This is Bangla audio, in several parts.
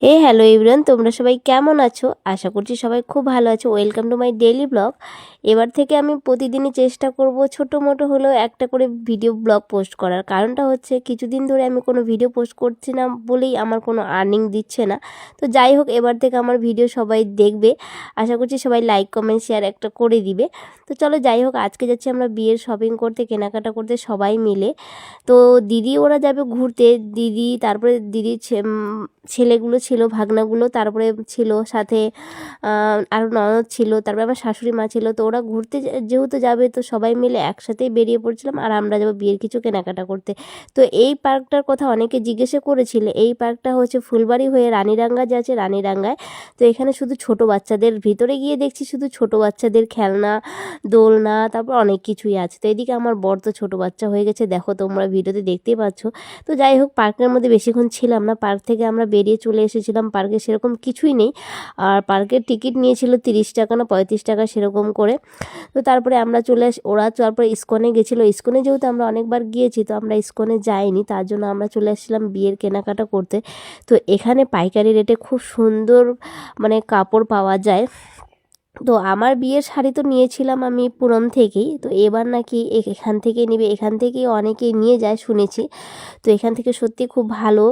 হ্যালো এভরিওয়ান, তোমরা সবাই কেমন আছো? আশা করছি সবাই খুব ভালো আছো। Welcome to my daily blog. এবার থেকে আমি প্রতিদিনই চেষ্টা করব ছোটো মোটো হলেও একটা করে ভিডিও ব্লগ পোস্ট করার। কারণটা হচ্ছে কিছুদিন ধরে আমি কোনো ভিডিও পোস্ট করছি না বলেই আমার কোনো আর্নিং দিচ্ছে না। তো যাই হোক, এবার থেকে আমার ভিডিও সবাই দেখবে। আশা করছি সবাই লাইক কমেন্ট শেয়ার একটা করে দিবে। তো চলো যাই হোক, আজকে যাচ্ছি আমরা বিয়ের শপিং করতে, কেনাকাটা করতে সবাই মিলে। তো দিদি ওরা যাবে ঘুরতে, দিদি তারপরে দিদির ছেলেগুলো ছিল, ভাগনাগুলো, তারপরে ছিল সাথে আরও ননদ ছিল, তারপরে আমার শাশুড়ি মা ছিল। তো ওরা ঘুরতে যেহেতু যাবে, তো সবাই মিলে একসাথেই বেরিয়ে পড়ছিলাম আর আমরা যাবো বিয়ের কিছু কেনাকাটা করতে। তো এই পার্কটার কথা অনেকে জিজ্ঞাসা করেছিল। এই পার্কটা হচ্ছে ফুলবাড়ি হয়ে রানীরাঙ্গা যে আছে, রানীরাঙ্গায়। তো এখানে শুধু ছোট বাচ্চাদের, ভিতরে গিয়ে দেখছি শুধু ছোট বাচ্চাদের খেলনা, দোলনা, তারপর অনেক কিছুই আছে। তো এদিকে আমার বর তো ছোটো বাচ্চা হয়ে গেছে, দেখো তোমরা ভিডিওতে দেখতেই পাচ্ছ। তো যাই হোক, পার্কের মধ্যে বেশিক্ষণ ছিলাম না। পার্ক থেকে আমরা বেরিয়ে চলে এসেছিলাম। পার্কে সেরকম কিছুই নেই, আর পার্কের টিকিট নিয়েছিল 30 টাকা না 35 টাকা সেরকম করে। তো তারপরে আমরা ওরা তারপরে ইস্কনে গেছিলো। ইস্কনে যেহেতু আমরা অনেকবার গিয়েছি, তো আমরা ইস্কনে যাইনি, তার জন্য আমরা চলে আসছিলাম বিয়ের কেনাকাটা করতে। তো এখানে পাইকারি রেটে খুব সুন্দর মানে কাপড় পাওয়া যায়। তো আমার বিয়ের শাড়ি তো নিয়েছিলাম আমি পুরম থেকেই। তো এবার নাকি এখান থেকেই নেবে, এখান থেকেই অনেকেই নিয়ে যায় শুনেছি। তো এখান থেকে সত্যি খুব ভালো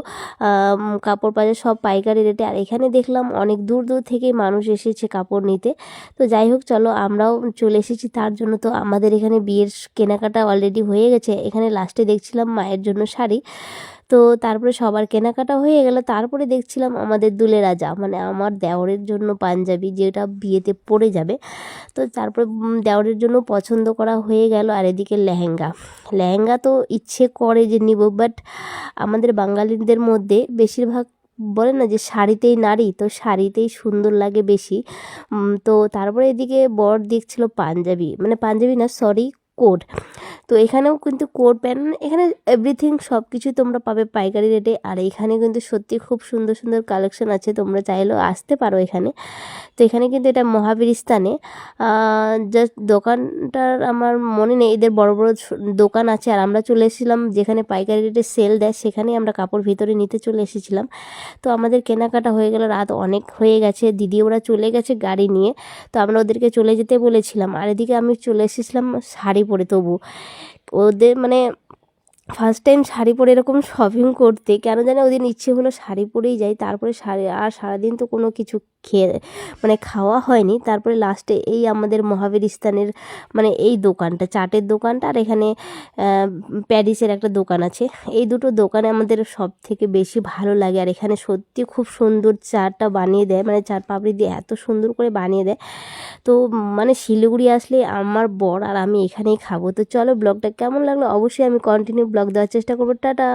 কাপড় পাওয়া যায়, সব পাইকারি রেটে। আর এখানে দেখলাম অনেক দূর দূর থেকে মানুষ এসেছে কাপড় নিতে। তো যাই হোক, চলো আমরাও চলে এসেছি। তার জন্য তো আমাদের এখানে বিয়ের কেনাকাটা অলরেডি হয়ে গেছে। এখানে লাস্টে দেখছিলাম মায়ের জন্য শাড়ি। তো তারপরে সবার কেনাকাটা হয়ে গেল। তারপরে দেখছিলাম আমাদের দুলে রাজা, মানে আমার দেওরের জন্য পাঞ্জাবি, যেটা বিয়েতে পরে যাবে। তো তারপরে দেওরের জন্য পছন্দ করা হয়ে গেল। আর এদিকে লেহেঙ্গা, লেহেঙ্গা তো ইচ্ছে করে যে নিব, বাট আমাদের বাঙালিদের মধ্যে বেশিরভাগ বলে না যে শাড়িতেই নারী, তো শাড়িতেই সুন্দর লাগে বেশি। তো তারপরে এদিকে বর দেখছিল পাঞ্জাবি, মানে পাঞ্জাবি না সরি, কোট। তো এখানেও কিন্তু কোট প্যান্ট, এখানে এভরিথিং সব কিছুই তোমরা পাবে পাইকারি রেটে। আর এখানে কিন্তু সত্যি খুব সুন্দর সুন্দর কালেকশন আছে, তোমরা চাইলেও আসতে পারো এখানে। তো এখানে কিন্তু এটা মহাবীর স্থানে, জাস্ট দোকানটার আমার মনে নেই, এদের বড় বড় দোকান আছে। আর আমরা চলে এসেছিলাম যেখানে পাইকারি রেটে সেল দেয়, সেখানেই আমরা কাপড় ভিতরে নিতে চলে এসেছিলাম। তো আমাদের কেনাকাটা হয়ে গেল, রাত অনেক হয়ে গেছে, দিদি ওরা চলে গেছে গাড়ি নিয়ে। তো আমরা ওদেরকে চলে যেতে বলেছিলাম। আর এদিকে আমি চলে এসেছিলাম শাড়ি পরে। তবু ওদের মানে ফার্স্ট টাইম শাড়ি পরে এরকম শপিং করতে, কেন জানি ওদিন ইচ্ছে হলো শাড়ি পরেই যাই। তারপরে আর সারাদিন তো কোনো কিছু মানে খাওয়া হয়নি। তারপরে লাস্টে এই আমাদের মহাবীর স্থানের মানে এই দোকানটা, চাটের দোকানটা, আর এখানে প্যারিসের একটা দোকান আছে। এই দুটো দোকানে আমাদের সব থেকে বেশি ভালো লাগে। আর এখানে সত্যি খুব সুন্দর চাটটা বানিয়ে দেয়, মানে চাট পাপড়ি দিয়ে এত সুন্দর করে বানিয়ে দেয়। তো মানে শিলিগুড়ি আসলে আমার বর আর আমি এখানেই খাবো। তো চলো, ব্লগটা কেমন লাগলো অবশ্যই আমি কন্টিনিউ ব্লগ দেওয়ার চেষ্টা করবো। টাটা।